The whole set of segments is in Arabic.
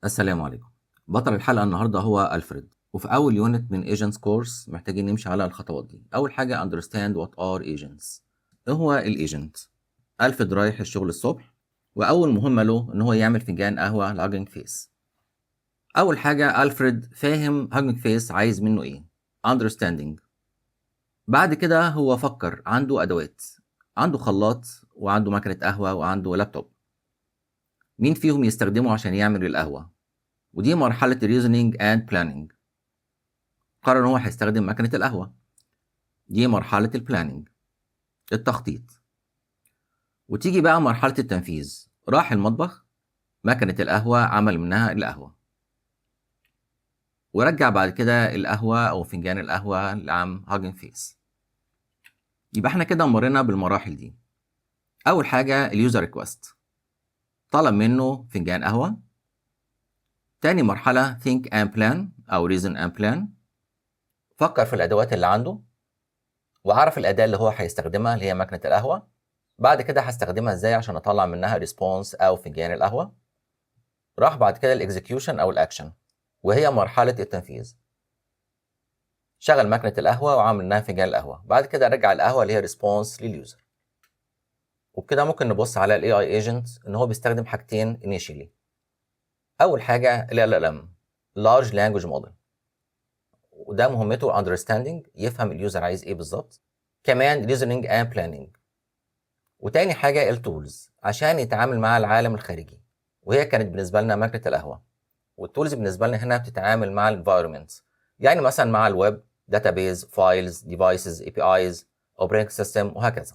السلام عليكم. بطل الحلقة النهاردة هو ألفريد، وفي أول يونت من Agents Course محتاجين نمشي على الخطوات دي. أول حاجة understand what are agents. إيه هو الإيجنت؟ ألفريد رايح الشغل الصبح، وأول مهمة له إن هو يعمل فنجان قهوة لهاجينج فيس. أول حاجة ألفريد فاهم هاجينج فيس عايز منه إيه. understanding. بعد كده هو فكر، عنده أدوات، عنده خلاط وعنده مكنة قهوة وعنده لابتوب. مين فيهم يستخدمه عشان يعمل القهوة؟ ودي مرحلة reasoning and planning. قرر إن هو هيستخدم مكنة القهوة. دي مرحلة البلاننج، التخطيط. وتيجي بقى مرحلة التنفيذ، راح المطبخ، مكنة القهوة عمل منها القهوة، ورجع بعد كده القهوة أو فنجان القهوة لعم هاجن فيس. يبقى احنا كده مرينا بالمراحل دي. أول حاجة اليوزر ريكوست، طلب منه فنجان قهوة. تاني مرحلة think and plan أو reason and plan، فكر في الأدوات اللي عنده وعرف الأداة اللي هو هيستخدمها اللي هي مكنة القهوة. بعد كده هستخدمها ازاي عشان اطلع منها ريسبونس او فنجان القهوة. راح بعد كده الاكزيكيوشن او الاكشن، وهي مرحلة التنفيذ. شغل مكنة القهوة وعمل منها فنجان القهوة، بعد كده رجع القهوة اللي هي ريسبونس لليوزر. وبكده ممكن نبص على الاي اي ايجنت ان هو بيستخدم حاجتين initially. اول حاجة ال LLM Large Language Model، وده مهمته understanding، يفهم اليوزر عايز ايه بالظبط. كمان reasoning and planning. وتاني حاجة التولز عشان يتعامل مع العالم الخارجي، وهي كانت بالنسبة لنا مكنة القهوة. والتولز بالنسبة لنا هنا بتتعامل مع الانفايرمنت، يعني مثلا مع الويب، داتابيز، فايلز، ديفايسز، اي بي ايز، اوبريتنج سيستم، وهكذا.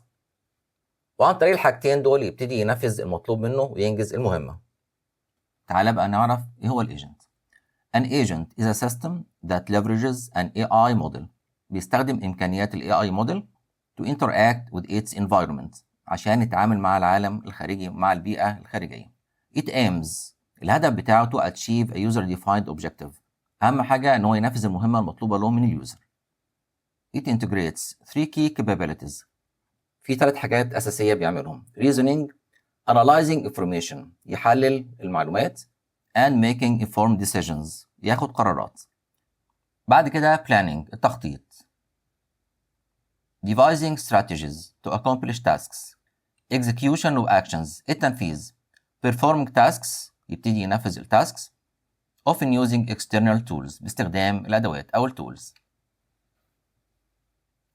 وعن طريق الحاجتين دول يبتدي ينفذ المطلوب منه وينجز المهمة. تعال بقى نعرف ايه هو الايجنت. An agent is a system that leverages an AI model. بيستخدم إمكانيات ال AI model to interact with its environment عشان يتعامل مع العالم الخارجي، مع البيئة الخارجية. It aims، الهدف بتاعه to achieve a user-defined objective. أهم حاجة إن هو ينفذ المهمة المطلوبة له من اليوزر. It integrates three key capabilities. في 3 حاجات أساسية بيعملهم: reasoning، analyzing information، يحلل المعلومات، and making informed decisions، ياخد قرارات. بعد كده planning، التخطيط. devising strategies to accomplish tasks. execution of actions، التنفيذ. performing tasks، يبتدي ينفذ التاسكس. often using external tools، باستخدام الأدوات أو التولز.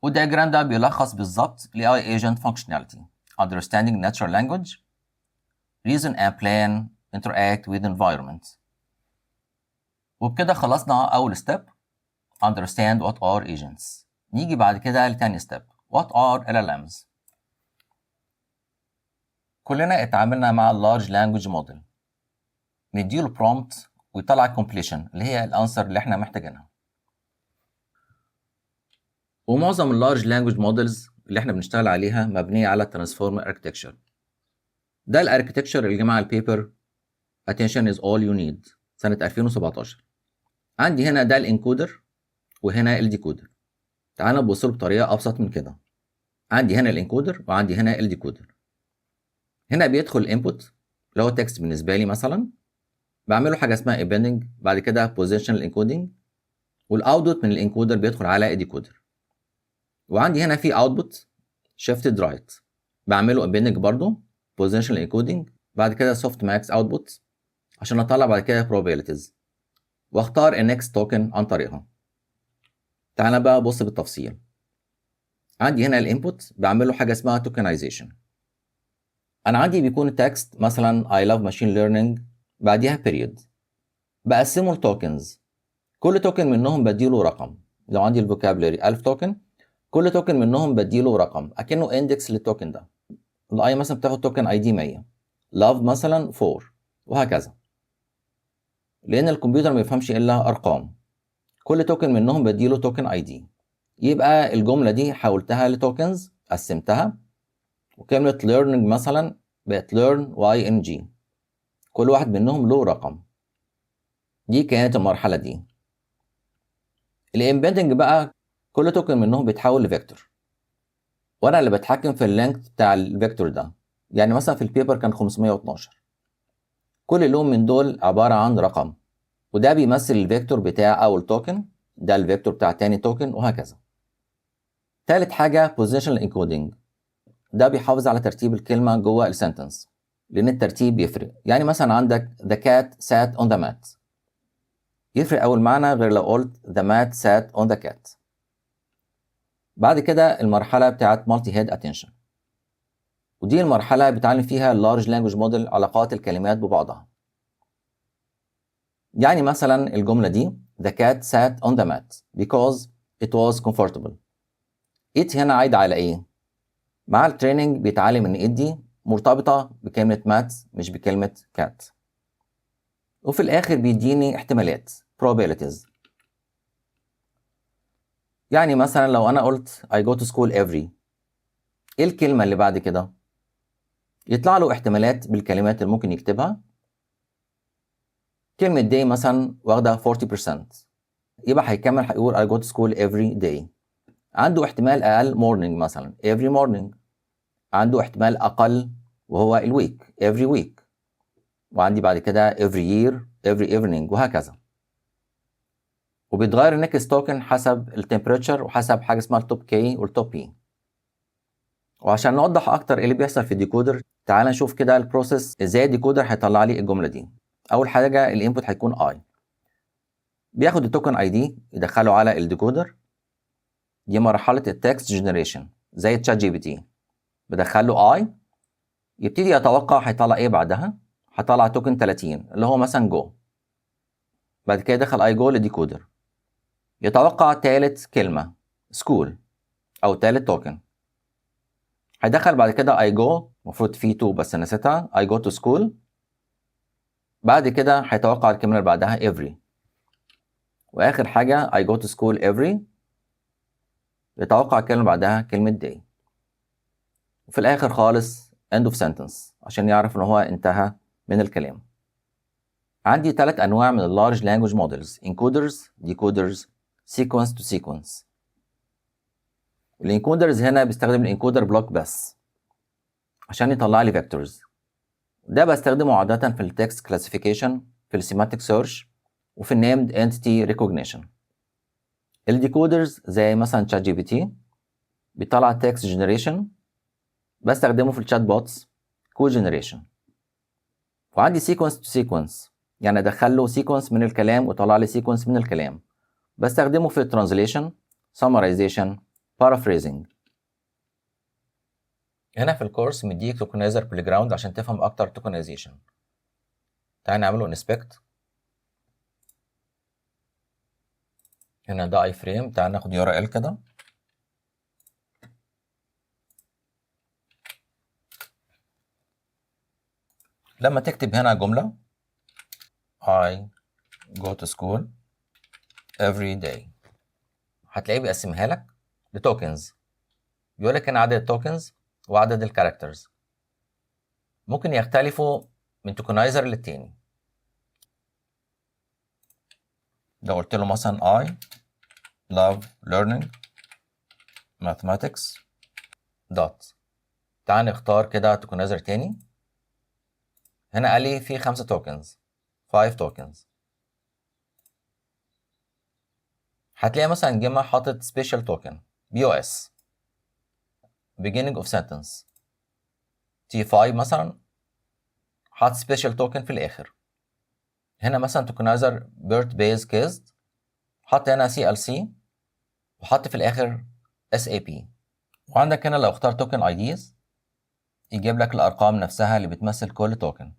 والدياجرام ده بيلخص بالظبط ال AI agent functionality: understanding natural language، reason and plan، interact with environment. وبكده خلصنا أول step understand what are agents. نيجي بعد كده لتاني step what are LLMs. كلنا اتعاملنا مع large language model، نديله prompt ويطلع completion اللي هي الانسر اللي احنا محتاجينها. ومعظم اللارج لانجوج مودلز اللي احنا بنشتغل عليها مبنيه على ترانسفورمر اركتكتشر. ده الاركتكتشر اللي جمع البيبر Attention is all you need سنه 2017. عندي هنا ده الانكودر وهنا الديكودر. تعال نبص له بطريقه ابسط من كده. عندي هنا الانكودر وعندي هنا الديكودر. هنا بيدخل الانبوت اللي هو تكست بالنسبه لي مثلا، بعمله حاجه اسمها embedding، بعد كده positional encoding، والاوتبوت من الانكودر بيدخل على الديكودر. وعندي هنا في اوتبوت shifted right، بعمله embedding برضه positional encoding، بعد كده soft max output عشان اطلع بعد كده probabilities، واختار الnext token عن طريقها. تعالى بقى بص بالتفصيل. عندي هنا الانبوت بعمله حاجه اسمها tokenization. انا عندي بيكون التكست مثلا I love machine learning، بعديها period، بقسمه لتوكنز. كل توكن منهم بديله رقم. لو عندي الفوكابلري 1000 توكن، كل توكن منهم بديله رقم اكنه اندكس للتوكن ده. الاي مثلا بتاخد توكن اي دي 100، لاف مثلا 4، وهكذا. لان الكمبيوتر ما يفهمش الا ارقام، كل توكن منهم بديله توكن اي دي. يبقى الجمله دي حولتها لتوكنز، قسمتها، وكلمه learning مثلا بقت learn ing، كل واحد منهم له رقم. دي كانت المرحله دي. الامبيدنج بقى كل توكن منهم بيتحول لفيكتور، وانا اللي بتحكم في اللينك بتاع الفيكتور ده. يعني مثلا في البيبر كان 512، كل لون من دول عبارة عن رقم، وده بيمثل الفيكتور بتاع أول توكن، ده الفيكتور بتاع تاني توكن، وهكذا. تالت حاجة positional encoding، ده بيحافظ على ترتيب الكلمة جوه السنتنس، لأن الترتيب بيفرق. يعني مثلا عندك the cat sat on the mat، يفرق أول معنى غير لو قلت the mat sat on the cat. بعد كده المرحلة بتاعت multi head attention، ودي المرحلة بتعلم فيها large language model علاقات الكلمات ببعضها. يعني مثلا الجملة دي the cat sat on the mat because it was comfortable. it هنا عايدة على ايه؟ مع التريننج بيتعلم ان it دي مرتبطة بكلمة mat مش بكلمة cat. وفي الآخر بيديني احتمالات probabilities. يعني مثلا لو أنا قلت I go to school every، إيه الكلمة اللي بعد كده؟ يطلع له احتمالات بالكلمات اللي ممكن يكتبها. كلمة day مثلا واخدة 40%، يبقى هيكمل هيقول I go to school every day. عنده احتمال أقل morning مثلا every morning. عنده احتمال أقل وهو الweek every week. وعندي بعد كده every year every evening وهكذا. وبيتغير النكست توكن حسب التمبريتشر وحسب حاجة اسمها التوب كي والتوب بي. وعشان نوضح اكتر ايه اللي بيحصل في الديكودر، تعال نشوف كده البروسيس ازاي الديكودر هيطلع لي الجمله دي. اول حاجه الانبوت هيكون اي، بياخد التوكن اي دي يدخله على الديكودر. دي مرحله التكست جنريشن زي تشات جي بي تي، بدخله اي يبتدي يتوقع هيطلع ايه بعدها. هطلع توكن 30 اللي هو مثلا جو. بعد كده دخل اي جو للديكودر، يتوقع تالت كلمه سكول او تالت توكن. هيدخل بعد كده I go، المفروض في تو بس نسيتها، I go to school. بعد كده هيتوقع الكلمة اللي بعدها every. وآخر حاجة I go to school every، يتوقع الكلمة اللي بعدها كلمة day. وفي الآخر خالص end of sentence عشان يعرف إن هو انتهى من الكلام. عندي 3 أنواع من ال large language models: encoders، decoders، sequence to sequence. الانكودرز هنا بيستخدم الانكودر بلوك بس عشان يطلع لي فيكتورز. ده بستخدمه عادة في التكست كلاسيفيكيشن، في السيماتيك سيرش، وفي النيمد انتيتي ريكوجنيشن. الديكودرز زي مثلا شات جي بي تي بيطلع تكست جنريشن، بستخدمه في الشات بوتس كود جنريشن. وعندي سيكونس تو سيكونس، يعني ادخل له سيكونس من الكلام وطلع لي سيكونس من الكلام، بستخدمه في الترانزليشن، سمرايزيشن، بارافريزنج. هنا في الكورس مديك توكنايزر بلاي جراوند عشان تفهم اكتر توكنايزيشن. تعال نعمله انسبكت. هنا ده اي فريم، تعال ناخد يو ار ال كده. لما تكتب هنا جملة I go to school every day، هتلاقيه بيقسمها لك لتوكنز. بيقول لك هنا عدد التوكنز وعدد الكاركترز، ممكن يختلفوا من توكنايزر للتاني. لو قلت له مثلا I love learning mathematics dot، تعال نختار كده توكنايزر تاني. هنا قال لي في 5 توكنز 5 توكنز. هتلاقي مثلا جمع حاطط special token BOS beginning of sentence T5 مثلا، حاط special token في الآخر. هنا مثلا توكنايزر birth base case، حط هنا CLC وحط في الآخر SAP. وعندك هنا لو اختار توكن IDs يجيب لك الأرقام نفسها اللي بتمثل كل توكن.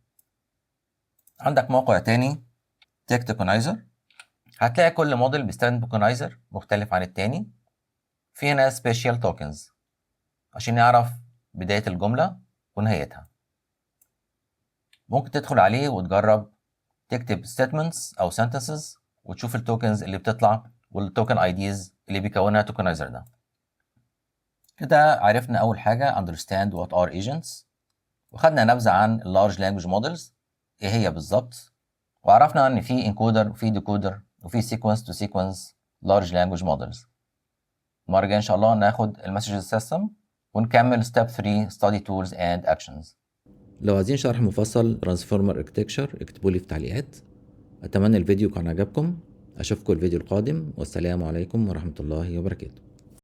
عندك موقع تاني تك توكنايزر، هتلاقي كل موديل بيستخدم توكنايزر مختلف عن التاني. في هنا سبيشال توكنز عشان يعرف بداية الجملة ونهايتها. ممكن تدخل عليه وتجرب تكتب statements أو sentences وتشوف التوكنز اللي بتطلع والتوكن IDs اللي بيكونها توكنايزر ده. كده عرفنا أول حاجة understand what are agents، وخدنا نبذة عن large language models إيه هي بالظبط، وعرفنا إن في encoder وفي decoder وفي sequence to sequence large language models. المرة الجاية إن شاء الله ناخد المسج سيستم ونكمل step 3 study tools and actions. لو عايزين شرح مفصل ترانسفورمر اركتكشر اكتبوا لي في تعليقات. اتمنى الفيديو كان عجبكم. اشوفكم الفيديو القادم، والسلام عليكم ورحمة الله وبركاته.